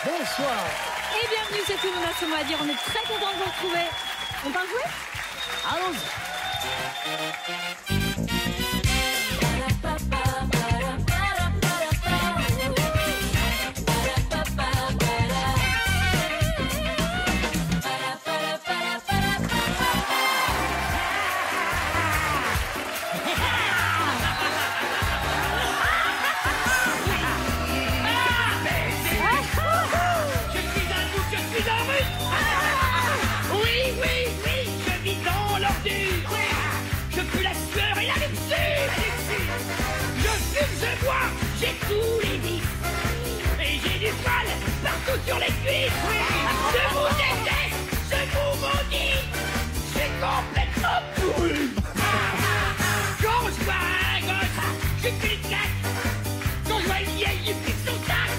Bonsoir. Et bienvenue, c'est tout le monde a son mot à dire. On est très content de vous retrouver. On part jouer? Allons-y. J'ai tous les vices et j'ai du poil partout sur les cuisses. Je vous déteste, je vous maudis, j'ai complètement pourri. Quand je vois un gosse, je fais une claque. Quand je vois une vieille, il pique son sac.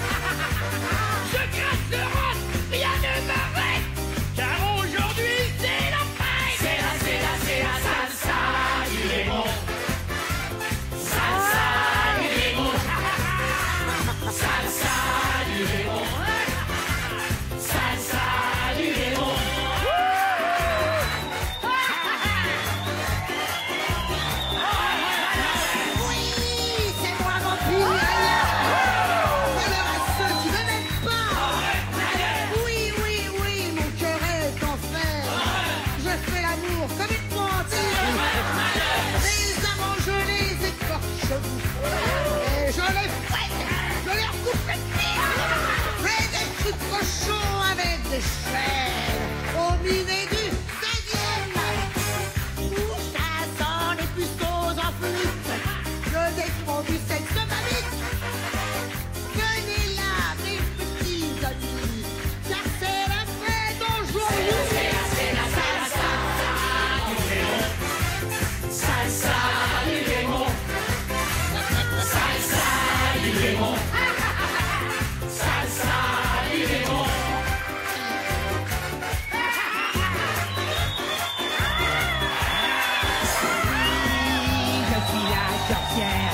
Je grasse le rose, rien ne m'arrête, car aujourd'hui c'est la fête. C'est la salsa du démon. Salsa du démon. Salsa du démon. Salsa du démon. Oui, c'est moi vampire. Alors à ceux qui ne m'aiment pas. Oui, mon cœur est en fer. Je fais l'amour comme une panthère. Les amants, je les écorche. Et je les fouette. Je leur coupe les pieds. Fais des trucs cochons avec des chaînes. Au milieu du 16e. Où ça sent les puceaux en flûte. Je défends du sexe de ma vie. Venez là, mes petits amis. Car c'est la fête aujourd'hui. C'est la salsa du démon. Salsa du démon. Salsa du démon. Salsa du démon. Je suis la sorcière.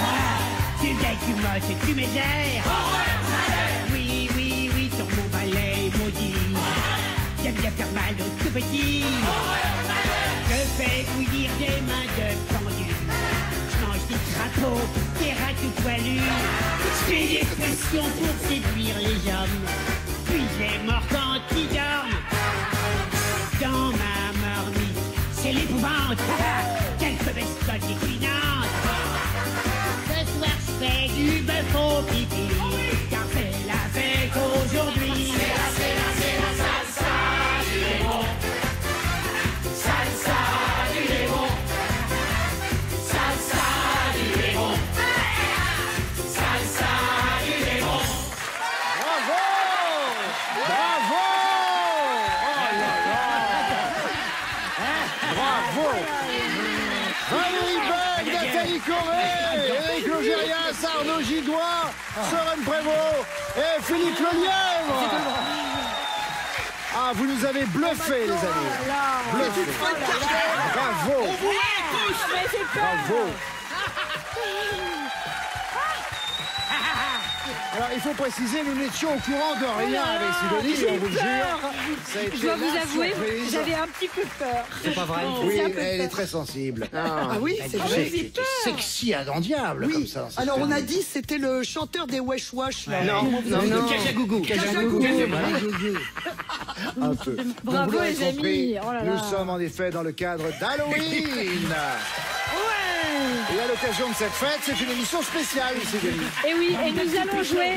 Tu gagnes, tu moches et tu m'égères. Oui, sur mon balai maudit. J'aime bien faire mal aux tout petits. Je fais bouillir des mains de pendu. Je mange des crapauds, des rats tout poilus. Je fais des pressions pour séduire les hommes. Puis je les mords quand ils dorment. Dans ma marmite, c'est l'épouvante. Quelques bestioles déclinantes. Ce soir, je fais du bœuf au pipi. Car c'est la fête aujourd'hui. C'est la salsa du démon. Salsa du démon. Salsa du démon. Salsa du démon. Bravo. Bravo. Oh là là. Bravo. Valérie Beck, Nathalie Corée, Éric Logérias, Arnaud Gidois, Soren Prévost et Philippe Lelièvre. Ah, vous nous avez bluffé, les amis. Bluffé. Bravo. Mais j'ai peur. Bravo. Alors, il faut préciser, nous n'étions au courant de rien avec Sidonie, on vous le jure. Ça a été Je dois vous la avouer, surprise. j'avais un petit peu peur. C'est pas vrai. Oui, J'ai un peu elle peur. est très sensible. Ah oui, c'est vrai. C'est sexy à grand diable, comme ça. dans cette Alors on a famille. dit c'était le chanteur des Wesh Wash là. Non. Kajagougou. Un peu. Bravo, Donc, vous l'avez les amis. compris, Oh là là. nous sommes en effet dans le cadre d'Halloween. Et à l'occasion de cette fête, c'est une émission spéciale, Sidonie. Et oui, et nous allons jouer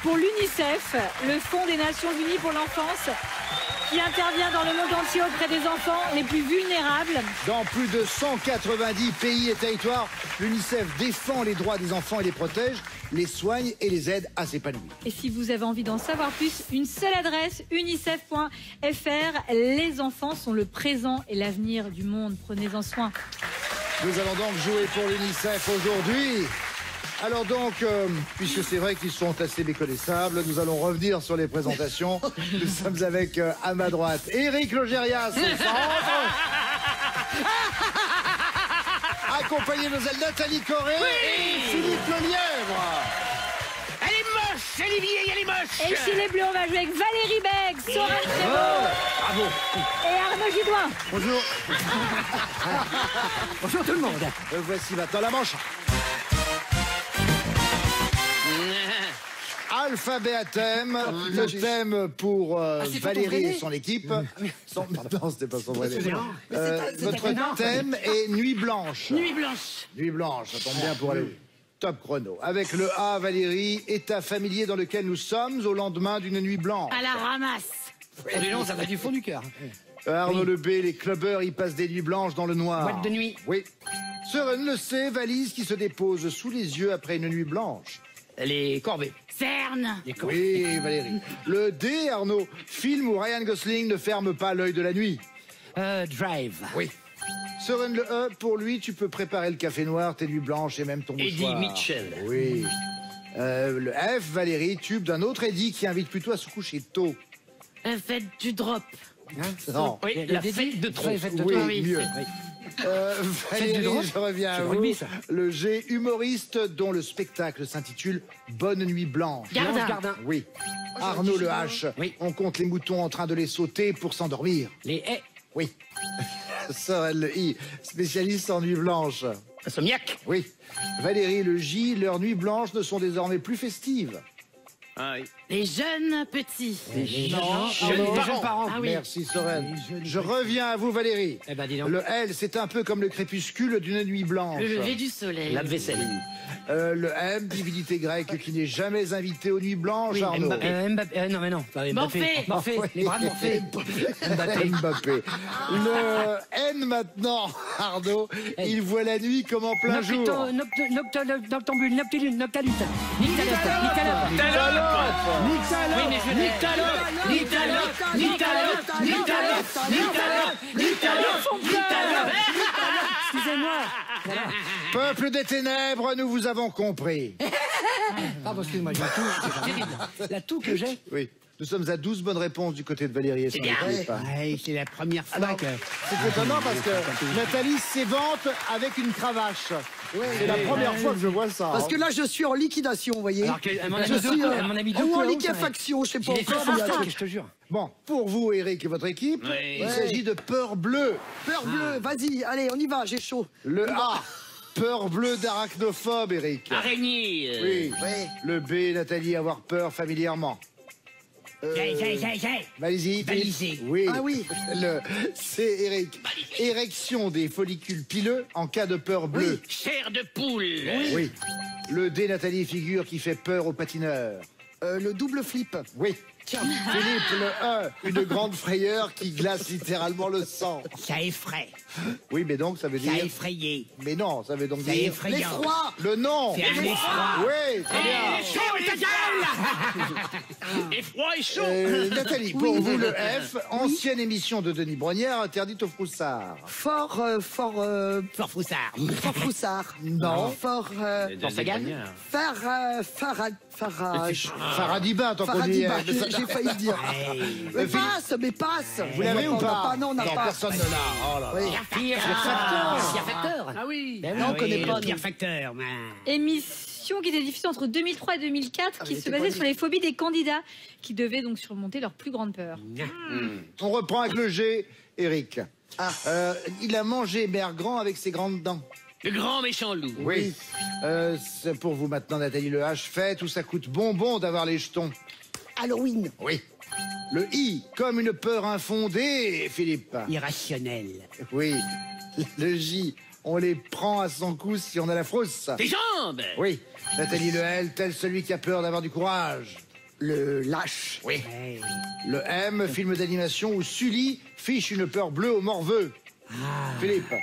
pour l'UNICEF, le Fonds des Nations Unies pour l'enfance, qui intervient dans le monde entier auprès des enfants les plus vulnérables. Dans plus de 190 pays et territoires, l'UNICEF défend les droits des enfants et les protège, les soigne et les aide à s'épanouir. Et si vous avez envie d'en savoir plus, une seule adresse, unicef.fr. Les enfants sont le présent et l'avenir du monde. Prenez-en soin. Nous allons donc jouer pour l'UNICEF aujourd'hui. Alors donc, puisque c'est vrai qu'ils sont assez méconnaissables, nous allons revenir sur les présentations. Nous sommes avec, à ma droite, Éric Logérias au centre. Accompagné de nos ailes Nathalie Corée et Philippe Lelièvre. Elle est moche, Olivier, elle est moche. Roche. Et chez les Bleus, on va jouer avec Valérie Beck, Soren Prévost Bravo. et Arnaud Gidoin. Bonjour. Bonjour tout le monde. Voici maintenant la manche. Alphabet à thème, le thème pour Valérie et son équipe. Non, c'était pas son vrai nom. Votre thème est Nuit Blanche. Nuit blanche. Nuit Blanche, ça tombe bien pour aller top chrono. Avec le A, Valérie, état familier dans lequel nous sommes au lendemain d'une nuit blanche. À la ramasse. Oh, dis donc, ça va du fond du cœur. Arnaud le B, les clubbeurs y passent des nuits blanches dans le noir. Boîte de nuit. Oui. Søren le C, valise qui se dépose sous les yeux après une nuit blanche. Les corvées. Cerne. Les corvées. Oui, Valérie. Le D, Arnaud, film où Ryan Gosling ne ferme pas l'œil de la nuit. Drive. Oui. Søren le E, pour lui, tu peux préparer le café noir, tes nuits blanches et même ton Eddie mouchoir. Mitchell. Oui. Le F, Valérie, tube d'un autre Eddie qui invite plutôt à se coucher tôt. Faites du drop. Non. Oui, la fête de trop. Oui, oui, mieux. Faites du drop. Valérie, je reviens à C'est le vous. rugby, ça. Le G, humoriste dont le spectacle s'intitule Bonne nuit blanche. Gardin. Gardin. Oui. Arnaud le H, Oui. on compte les moutons en train de les sauter pour s'endormir. Les haies. Oui. Sorel le I, spécialiste en nuit blanche. Insomniaque. Oui. Valérie le J, leurs nuits blanches ne sont désormais plus festives. Les jeunes petits. Jeunes parents. Ah oui. Merci Sorel. Je reviens à vous Valérie. Eh ben, dis donc. Le L, c'est un peu comme le crépuscule d'une nuit blanche. Le lever du soleil. Lave-vaisselle. Le M, divinité grecque qui n'est jamais invitée aux nuits blanches, Arnaud. Mbappé. Non, mais non. Pas Morphée. Morphée. Les bras de Morphée. Mbappé. Mbappé. Le N maintenant, Arnaud, il voit la nuit comme en plein jour. Noctambule, noctilune, noctalute. Nictalope. Oui, mais je l'ai. Excusez-moi. Peuple des ténèbres, nous vous avons compris. Pardon, excusez-moi, j'ai tout. C'est terrible. La toux que j'ai. Oui. Nous sommes à 12 bonnes réponses du côté de Valérie et son équipe. Ouais, c'est la première fois Alors, que... c'est étonnant parce que Nathalie s'évente avec une cravache. C'est la première fois que je vois ça. Parce que là, je suis en liquidation, vous voyez. Alors qu'elle m'en a Je mis suis deux, elle m'en a mis deux ou en coups, là-haut, liquéfaction, je sais pas J'ai fait encore. mais il y a un ça, truc. je te jure. Bon, pour vous, Eric et votre équipe, il s'agit de peur bleue. Peur bleue, vas-y, allez, on y va, j'ai chaud. Le A, peur bleue d'arachnophobe, Eric. Araignée. Oui. Ouais. Le B, Nathalie, avoir peur familièrement. J'ai. Allez-y. Balisé. Oui. Ah oui. Le C, Eric. Érection des follicules pileux en cas de peur bleue. Chair de poule. Oui. Le D, Nathalie, figure qui fait peur aux patineurs. Le double flip. Oui. Philippe, le E, une grande frayeur qui glace littéralement le sang. Ça effraie. Oui, mais donc ça veut Ça dire... effrayé. Mais non, ça veut donc Ça dire... effrayant. L'effroi. Le nom. C'est un effroi. Oui, très bien. Chaud, ta gueule. Et froid et chaud. Nathalie, pour vous, le F, ancienne émission de Denis Brognard interdite aux froussards. Fort Fort-Froussard. Froussard. Non. Fort. Dans sa gagne. Faradiba, tant qu'on y est. Faradiba, j'ai failli le dire. Mais passe. Vous l'avez ou pas? Non, on n'a pas. Personne ne l'a. Oh là là. Oui. Pierre Facteur. Ah oui. Non, on connaît pas, Pierre nous. Facteur. Émission qui était diffusée entre 2003 et 2004, qui se basait sur les phobies des candidats, qui devaient donc surmonter leur plus grande peur. On reprend avec le G, Eric. Il a mangé Bergrand avec ses grandes dents. Le grand méchant loup. Oui. C'est pour vous maintenant, Nathalie, le H, fête où ça coûte bonbon d'avoir les jetons. Halloween. Oui. Le I, comme une peur infondée, Philippe. Irrationnel. Oui. Le J, on les prend à son cou si on a la frousse. Tes jambes. Oui. Nathalie, le L, tel celui qui a peur d'avoir du courage. Le lâche. Oui. Le M, film d'animation où Sully fiche une peur bleue au morveux. Philippe.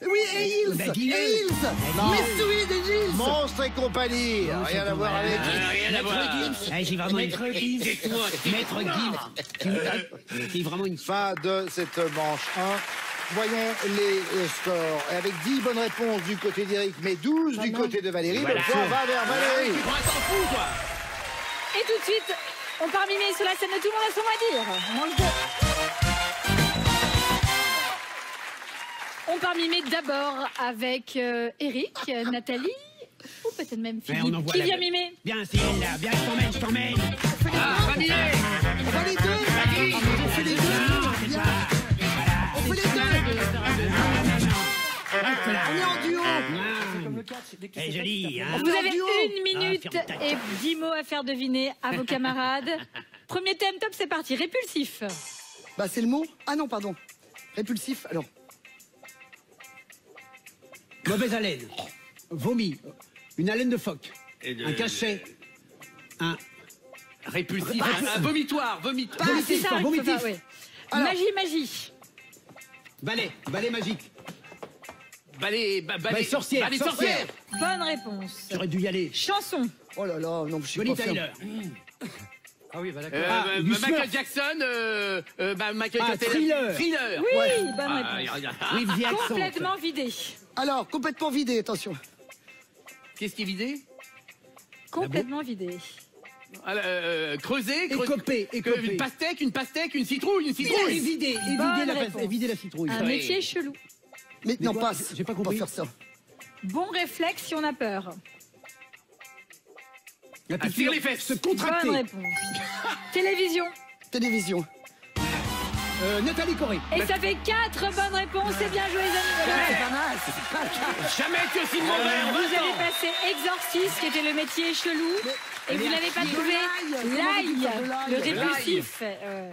Oui, et Hills. Bah, dis-le. Et Hills. Non. Mais oui, des Hills. Monstre et compagnie. Rien à voir avec... Rien à voir. J'ai vraiment une... Maître Gims. Maître Gims. C'est vraiment une... Fin de cette manche 1. Voyons les scores. Et avec 10 bonnes réponses du côté d'Éric, mais 12 du côté de Valérie. Voilà. Le point va vers Valérie. Tu prends un temps fou, toi. Et tout de suite, on part mimer sur la scène de Tout le monde a son mot à dire. Mange deux. On part mimer d'abord avec Eric, Nathalie Ou peut-être même Ouais, Philippe. on envoie Qui la- vient mimer? Bien, Cyril, là. Bien, je t'emmène. On fait les deux. On fait les deux. Viens. On fait les deux. On est en duo. Eh, joli, hein. Vous avez duo. 1 minute ferme ta et 10 mots à faire deviner à vos camarades. Premier thème, top, c'est parti. Répulsif. Bah c'est le mot. Ah non, pardon. Répulsif. Alors. Mauvaise haleine. Vomi. Une haleine de phoque. Un cachet. Un. Répulsif. Un vomitoire. Vomitoire. Ah, c'est ça, il faut vomitif. faire, oui. Alors. Magie. Balai. Balai magique. Balai sorcière, Balai sorcière. sorcière. Bonne réponse. J'aurais dû y aller. Chanson. Oh là là, non, je suis Bonnie pas ferme. Tyler. Ah oui, bah d'accord. du Michael Smurf. Jackson. Michael Ah, Jackson. Thriller. Thriller. Oui, Ouais. bonne Ah, réponse. Oui, The Accent. Complètement vidé. Alors, complètement vidé, attention. Qu'est-ce qui est vidé? Complètement vidé. Creuser. Écopé. Une pastèque, une citrouille. Évider Bonne la réponse. évider la citrouille. Un Oui. métier chelou. Mais non, quoi passe. J'ai pas On compris. va faire ça. Bon réflexe si on a peur. La À tirer les fesses. Se contracter. Bonne réponse. Télévision. Télévision. Nathalie Corée. Et ça fait 4 bonnes réponses. C'est bien joué, les amis. C'est pas mal, c'est pas mal. Jamais été aussi mauvais. Vous avez passé exorciste, qui était le métier chelou. Et vous n'avez pas trouvé l'ail, le répulsif.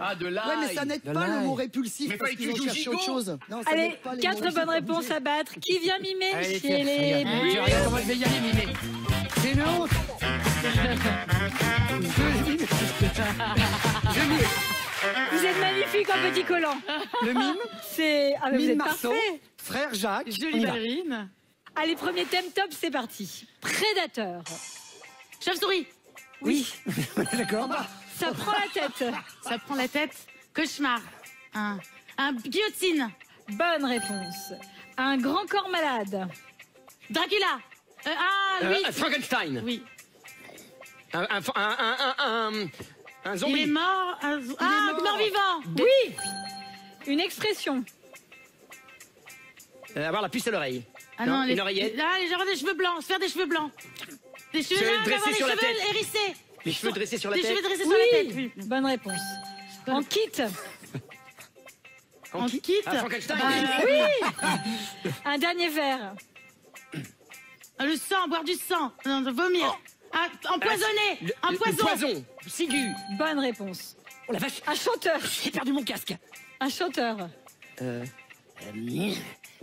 Ah, de l'ail. Ouais, mais ça n'aide pas le mot répulsif Mais parce fallait qu'ils ont que tu joues cherché autre gigot. chose. Non, ça Allez, n'aide pas les 4 mots bonnes répulsifs. réponses à battre. Qui vient mimer Allez, chez les... Tu regardes comment je vais y aller, Mimé. C'est une honte. Vous êtes magnifique en petit collant. Le mime. C'est... Ah, mais vous Mime êtes Marceau. parfait. Frère Jacques. Jolie ballerine. Allez, premier thème top, c'est parti. Prédateur. Chauve-souris. Oui. D'accord. Ça prend la tête. Ça prend la tête. Cauchemar. Un guillotine. Bonne réponse. Un grand corps malade. Dracula. Oui. Frankenstein. Oui. Un Il zombie. est mort. Mort vivant. Oui. Une expression. Avoir la puce à l'oreille. Ah non, une oreillette. Avoir des cheveux blancs. Se faire des cheveux blancs. Des cheveux Se blancs, dresser avoir des sur la cheveux tête. hérissés. Les cheveux dressés sur la Des tête. cheveux dressés sur la tête. Oui. Bonne réponse. En kit. En kit. Frankenstein. Oui. Un dernier verre. Le sang, boire du sang. Non, vomir. Empoisonné. Un Le poison. poison. Sigu. Bonne réponse. Oh la vache. Un chanteur. J'ai perdu mon casque. Un chanteur.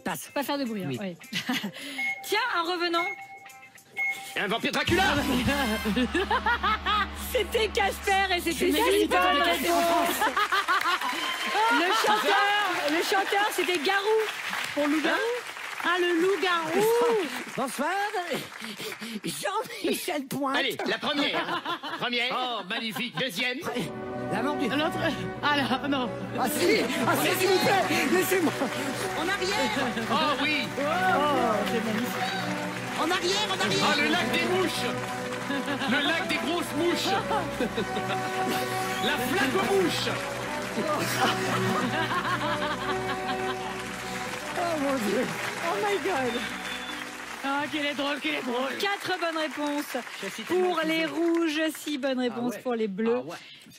Passe. Pas faire de bruit. Hein. Oui. Tiens, un revenant. Un vampire Dracula. C'était Casper et c'était si bonne réponse. Le chanteur, c'était Garou. Pour loup-garou. Ah, le loup-garou. Bonsoir. Jean-Michel Pointe. Allez, la première. Première. Oh, magnifique. Deuxième. La mort du... L'autre. Ah là, non. Ah si, s'il vous plaît, laissez-moi. En arrière, Oh oui. en arrière, en arrière. Ah, le lac des mouches. Le lac des grosses mouches. La flaque aux mouches. Oh my god. Ah, qu'elle est drôle, qu'elle est drôle. 4 bonnes réponses pour les rouges, 6 bonnes réponses pour les bleus.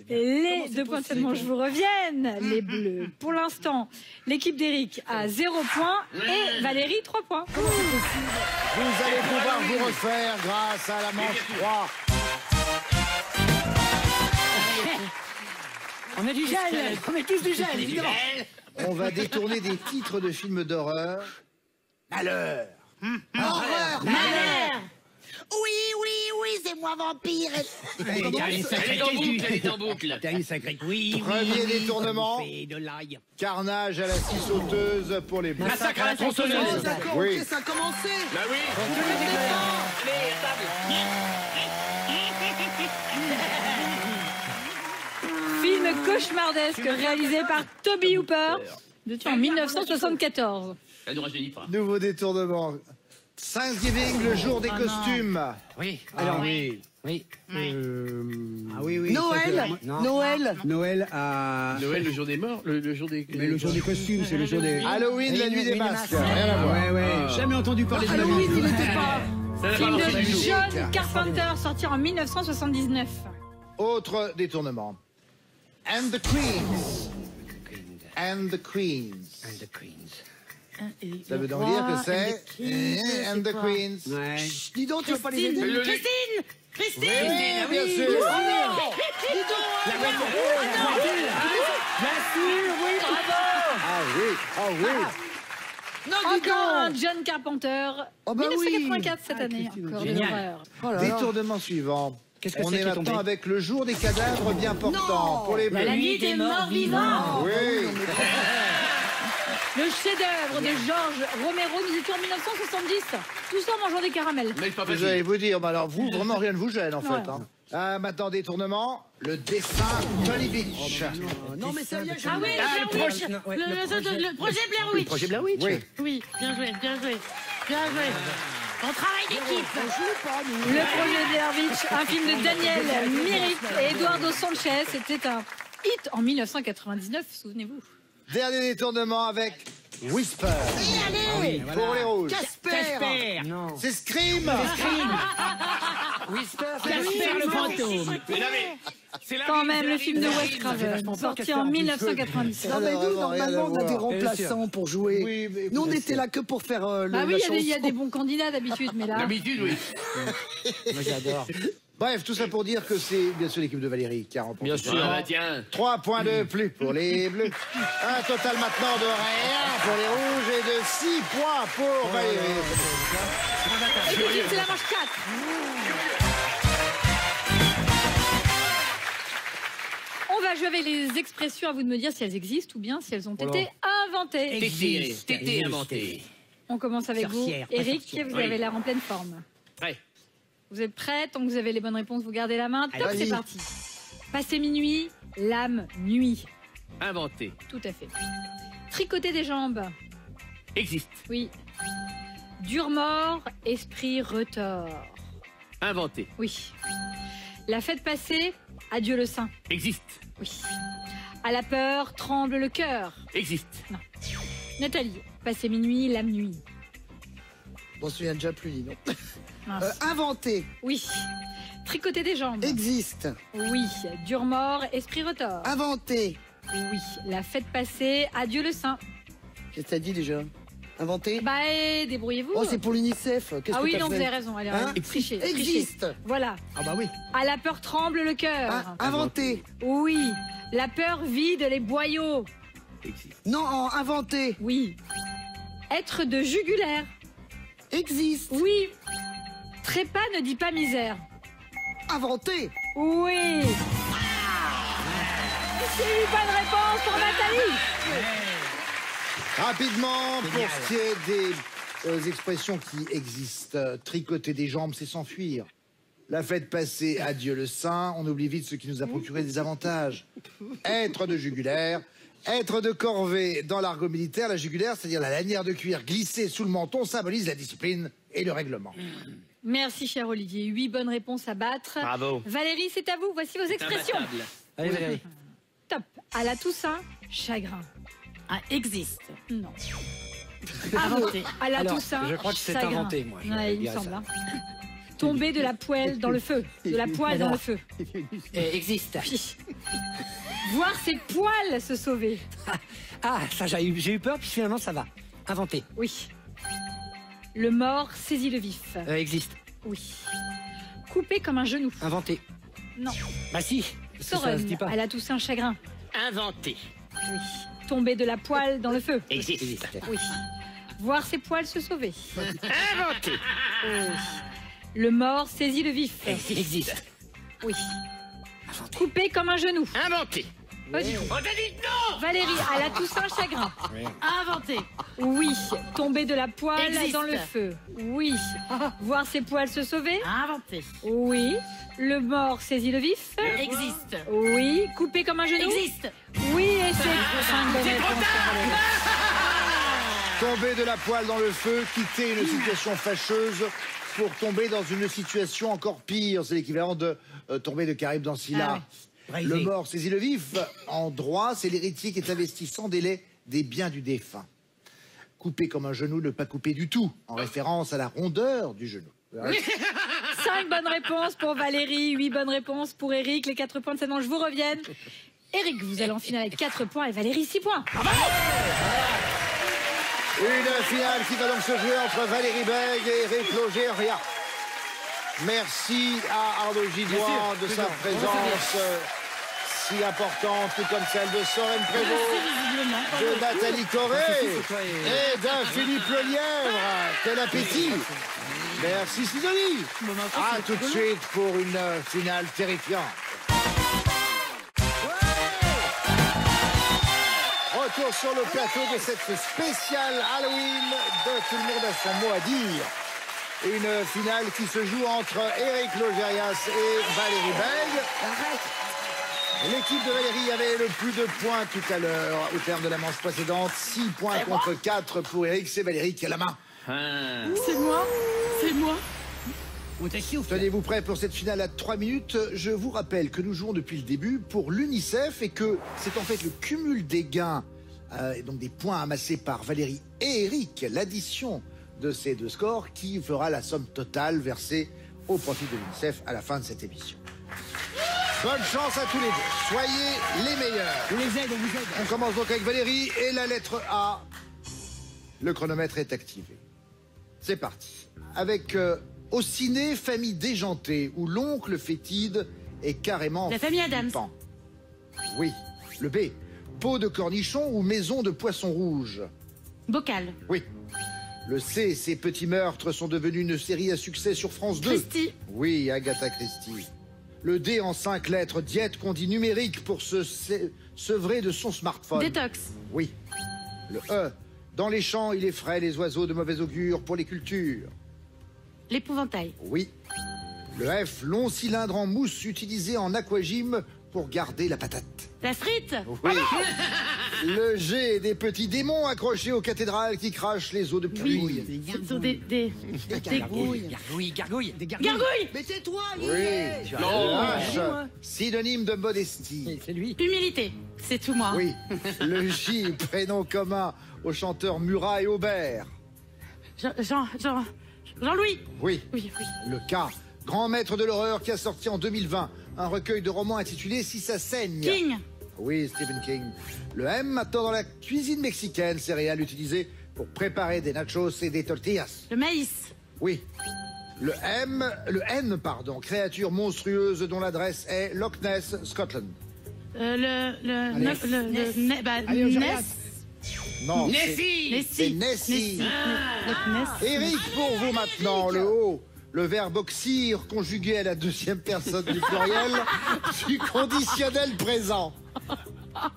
Les 2 points seulement, je vous revienne, les bleus. Pour l'instant, l'équipe d'Éric a 0 points et Valérie 3 points. Vous allez pouvoir vous refaire grâce à la manche 3. On a du gel. On met tous du gel, évidemment. On va détourner des titres de films d'horreur. Malheur. Horreur. Malheur. Oui, c'est moi vampire. Elle est en boucle. T'as une sacrée... Oui, Premier détournement. Et de l'ail. Carnage à la scie sauteuse pour les bleus. Massacre à la Oh, tronçonneuse. d'accord, Oui. ok, ça a commencé. Bah oui. Film cauchemardesque réalisé par Toby Hooper en 1974. Elle nous rajeunit pas. Nouveau détournement. Thanksgiving, le jour des costumes. Oui. Alors, oui. Oui. Ah oui, oui. Noël, Non. Noël. Noël à... Noël, le jour des morts, le jour des... Mais le jour des costumes, c'est le jour des... Halloween, la nuit des masques. Rien à Ah voir. ouais, ouais. Jamais entendu parler de ma Halloween, vie. il n'était pas. Film de John Carpenter, sorti en 1979. Autre détournement. And the Queens. And the Queens. Ça veut donc dire que c'est And the Queens. Ouais. Chut, dis donc, tu vas pas les aider? Christine Christine Oui, bien sûr. Oh non! Dis donc! La voiture. Bien sûr, oui. Ah oui, ah oui. Non, dis Encore un donc! John Carpenter. Oh bah oui. 1984 cette année. Christine, Encore de génial. l'horreur. Oh là là. Détournement suivant. Qu'est-ce que On c'est est qui est maintenant tombé? avec le jour des cadavres bien portants. Non. Pour les La bleus. nuit des morts vivants. Oui. Le chef-d'œuvre de Georges Romero, nous étions en 1970. Tout ça en mangeant des caramels. Mais c'est pas Je facile. vais vous dire, mais alors vous, vraiment rien ne vous gêne en fait. Ouais. Hein. Maintenant, détournement, le dessin Tony Beach. Non, mais ça y est, je Ah oui, le Blair projet. Witch. Non, ouais, Le projet Blair Witch. Projet Blair Witch. Oui. Oui, bien joué, bien joué. Bien joué. On travaille d'équipe. Le projet Blair Witch, un film de Daniel Myrick et Eduardo Sanchez. C'était un hit en 1999, souvenez-vous. Dernier détournement avec Whisper. allez! Pour les rouges. Casper! Non. C'est Scream. Whisper, Casper le fantôme. Mais non, mais c'est la Quand vie, même, c'est le la film vie, de c'est la Wes vie. Craven, sorti Casper en en plus. 1997. Non, mais Ça nous, n'a rien à normalement, on a des voir. remplaçants pour jouer. Oui, mais Nous, on bien était sûr. là que pour faire le, Ah oui, la il y a chanson. des bons candidats d'habitude, mais là. D'habitude, oui. Moi, j'adore. Bref, tout ça pour dire que c'est bien sûr l'équipe de Valérie qui a remporté. Bien sûr. Ah, bah, tiens. 3 points de plus pour les bleus. Un total maintenant de rien pour les rouges et de 6 points pour Valérie. Et tout de suite, c'est la manche 4. On va jouer avec les expressions, à vous de me dire si elles existent ou bien si elles ont été inventées. Tété inventé. On commence avec Sorcière, vous. pas Eric, sorcière. vous Oui. avez l'air en pleine forme. Prêt. Vous êtes prêts? Tant que vous avez les bonnes réponses, vous gardez la main. Top, Allez, c'est vas-y. parti. Passer minuit, l'âme nuit. Inventé. Tout à fait. Tricoter des jambes. Existe. Oui. Dur mort, esprit retors. Inventé. Oui. La fête passée, adieu le sein. Existe. Oui. À la peur, tremble le cœur. Existe. Nathalie, passer minuit, l'âme nuit. On se souvient déjà plus, dis donc. Mince. Inventé, Oui. Tricoter des jambes. existe, Oui. Dur mort, esprit retors. inventé. Oui. La fête passée, adieu le sein. Qu'est-ce que t'as dit déjà? Inventé? Bah, débrouillez-vous. Oh, c'est pour l'UNICEF. Qu'est-ce Ah que oui, t'as non, fait? vous avez raison. Allez, Hein? trichez, trichez. Existe, Voilà. Ah bah oui. À la peur tremble le cœur. inventé. Oui. La peur vide les boyaux. Existe. Non, inventé. Oui. Être de jugulaire. Existe, Oui. Trépas ne dit pas misère. inventé. Oui. C'est une bonne réponse pour Nathalie. Rapidement, pour ce qui est des expressions qui existent, tricoter des jambes, c'est s'enfuir. La fête passée, adieu le sein, on oublie vite ce qui nous a procuré des avantages. Être de jugulaire, être de corvée dans l'argot militaire, la jugulaire, c'est-à-dire la lanière de cuir glissée sous le menton, symbolise la discipline et le règlement. Merci, cher Olivier. 8 bonnes réponses à battre. Bravo. Valérie, c'est à vous. Voici vos expressions. Imbattable. Allez, Valérie. Top. À la Toussaint, chagrin. Ah, existe. Non. Inventé. À la Alors, Toussaint, je crois que c'est chagrin. inventé, moi, je Ouais, il me dirais semble. ça. Hein. Tomber de la poêle dans le feu. De la poêle dans le feu. Existe. Puis, voir ses poils se sauver. Ah, ça, j'ai eu peur, puis finalement, ça va. Inventé. Oui. Le mort saisit le vif. Existe. Oui. Couper comme un genou. Inventé. Non. Bah si. Parce que ça se Soren, dit pas. à la Toussaint, chagrin. Inventé. Oui. Tomber de la poêle dans le feu. Existe. Oui. Voir ses poils se sauver. Inventé. Oui. Le mort saisit le vif. Existe. Oui. Couper comme un genou. Inventé. Pas du tout. On t'a dit non. Valérie, à la Toussaint, chagrin. Inventé. Oui. Tomber de la poêle Existe. dans le feu. Oui. Voir ses poils se sauver. Inventé. Oui. Le mort saisit le vif. Existe. Oui. Couper comme un genou. Existe. Oui, et c'est 5 bonnes réponses. Tomber de la poêle dans le feu, quitter une situation fâcheuse pour tomber dans une situation encore pire. C'est l'équivalent de tomber de Caraïbes dans Scylla. Le mort saisit le vif. En droit, c'est l'héritier qui est investi sans délai des biens du défunt. Couper comme un genou, ne pas couper du tout, en référence à la rondeur du genou. 5 bonnes réponses pour Valérie, 8 bonnes réponses pour Eric. Les 4 points de cette manche vous reviennent. Eric, vous allez en finale avec 4 points et Valérie 6 points. Une finale qui va donc se jouer entre Valérie Bègue et Eric Logéria. Merci à Arnaud Gidouin de sa présence si importante, tout comme celle de Soren Prévost, de Nathalie Corré et d'un Philippe Lelièvre. Quel appétit! Merci Sidonie. À tout de suite pour une finale terrifiante. Retour sur le plateau de cette spéciale Halloween de Tout le monde a son mot à dire. Une finale qui se joue entre Eric Logérias et Valérie Bègue. L'équipe de Valérie avait le plus de points tout à l'heure au terme de la manche précédente. 6 points contre 4 pour Eric. C'est Valérie qui a la main. C'est moi. C'est moi. On t'échauffe. Tenez-vous prêts pour cette finale à 3 minutes. Je vous rappelle que nous jouons depuis le début pour l'UNICEF et que c'est en fait le cumul des gains et donc des points amassés par Valérie et Eric, l'addition de ces deux scores qui fera la somme totale versée au profit de l'UNICEF à la fin de cette émission. Bonne chance à tous les deux. Soyez les meilleurs. On les aide, on vous aide. On commence donc avec Valérie et la lettre A. Le chronomètre est activé. C'est parti. Avec au ciné, famille déjantée, où l'oncle fétide est carrément La famille Adams. flippant. Oui. Le B. Peau de cornichon ou maison de poisson rouge. Bocal. Oui. Le C. Ces petits meurtres sont devenus une série à succès sur France 2. Christie. Oui, Agatha Christie. Le D en 5 lettres, diète qu'on dit numérique pour se sevrer de son smartphone. Détox. Oui. Le E. Dans les champs, il effraie les oiseaux de mauvais augure pour les cultures. L'épouvantail. Oui. Le F. Long cylindre en mousse utilisé en aquagym pour garder la patate. La frite. Oui. Le G. Des petits démons accrochés aux cathédrales qui crachent les eaux de pluie. Ce sont des Gargouilles. Gargouille. Des gargouilles. Mais tais-toi, Oui. Lillet. Le H. Synonyme de modestie. C'est lui. Humilité. C'est tout moi. Oui. Le J. Prénom commun au chanteur Murat et Aubert. Jean-Louis. Oui. Oui, oui. Le K. Grand maître de l'horreur qui a sorti en 2020 un recueil de romans intitulé Si ça saigne. King. Oui, Stephen King. Le M, maintenant dans la cuisine mexicaine, céréales utilisées pour préparer des nachos et des tortillas. Le maïs. Oui. Le N, créature monstrueuse dont l'adresse est Loch Ness, Scotland. Ness. Non, Nessie. c'est Nessie. Ness. Eric, pour vous maintenant, le O. Le verbe oxyre conjugué à la deuxième personne du pluriel du conditionnel présent.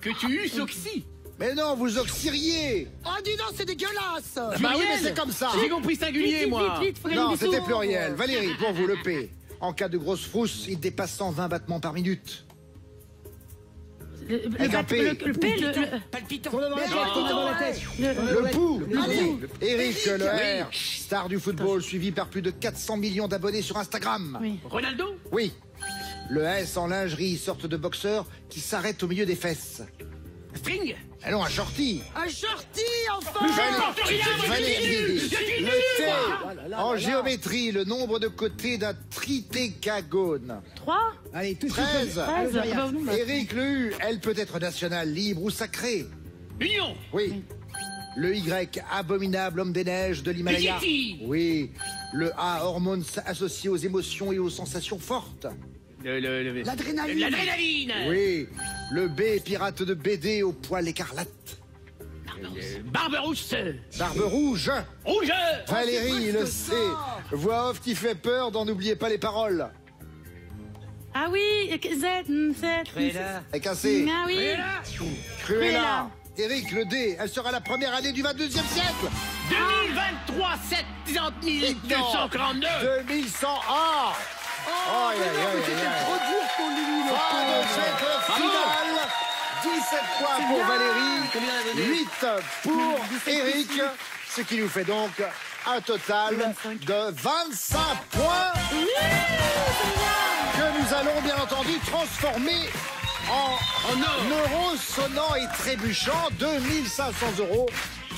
Que tu eusses oxy. Mais non, vous oxyriez. Oh, dis donc, c'est dégueulasse. Bah oui, mais c'est comme ça. J'ai compris singulier, moi. Vite, faut gagner Non, des c'était sous. pluriel. Valérie, pour vous, le P. En cas de grosse frousse, il dépasse 120 battements par minute. Avec un P. Le P, Palpitant. Tourne devant la tête, tourne devant la tête. Le pouls. Allez. Eric, le R. Star du football, suivi par plus de 400 millions d'abonnés sur Instagram. Oui. Ronaldo. Oui. Le S en lingerie, sorte de boxeur qui s'arrête au milieu des fesses. String. Allons, un shorty. Un shorty, enfin. porte rien, moi, Valérie. je suis nul. Le T. En géométrie, le nombre de côtés d'un tritécagone. 3. Allez, tout de 13. suite. 13. Eric, le U. Elle peut être nationale, libre ou sacrée. Union. Oui. Le Y, abominable homme des neiges de l'Himalaya. Le Yeti. Oui. Le A, hormones associées aux émotions et aux sensations fortes. L'adrénaline. L'adrénaline. Oui. Le B, pirate de BD au poil écarlate. Barbe rousse. Barbe rouge. Rouge. Valérie, le C. Voix off qui fait peur, n'en oubliez pas les paroles. Ah oui, Z. Avec un C. Ah oui. Cruella. Eric, le D. Elle sera la première année du 22e siècle. 2023, 70 249. 2100. Ah. Oh, aïe, aïe, aïe, C'était aïe. trop dur pour Lily. le Fin de pauvre. cette finale. 17 points pour Valérie, 8 pour Eric, ce qui nous fait donc un total de 25 points que nous allons bien entendu transformer en euros sonnants et trébuchants. 2500 euros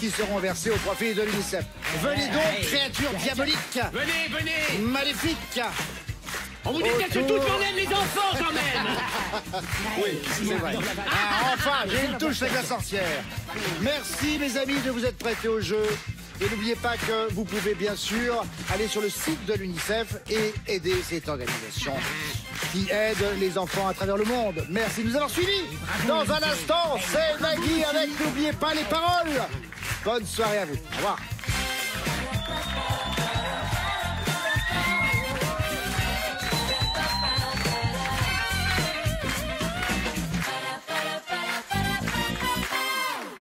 qui seront versés au profit de l'UNICEF. Venez donc, créatures diaboliques. Venez. Maléfiques. On vous déteste tous, on aime les enfants quand même. Oui, c'est vrai. Ah, enfin, j'ai une touche avec la sorcière. Merci mes amis de vous être prêtés au jeu. Et n'oubliez pas que vous pouvez bien sûr aller sur le site de l'UNICEF et aider cette organisation qui aide les enfants à travers le monde. Merci de nous avoir suivis. Dans un instant, c'est Nagui avec N'oubliez pas les paroles. Bonne soirée à vous. Au revoir.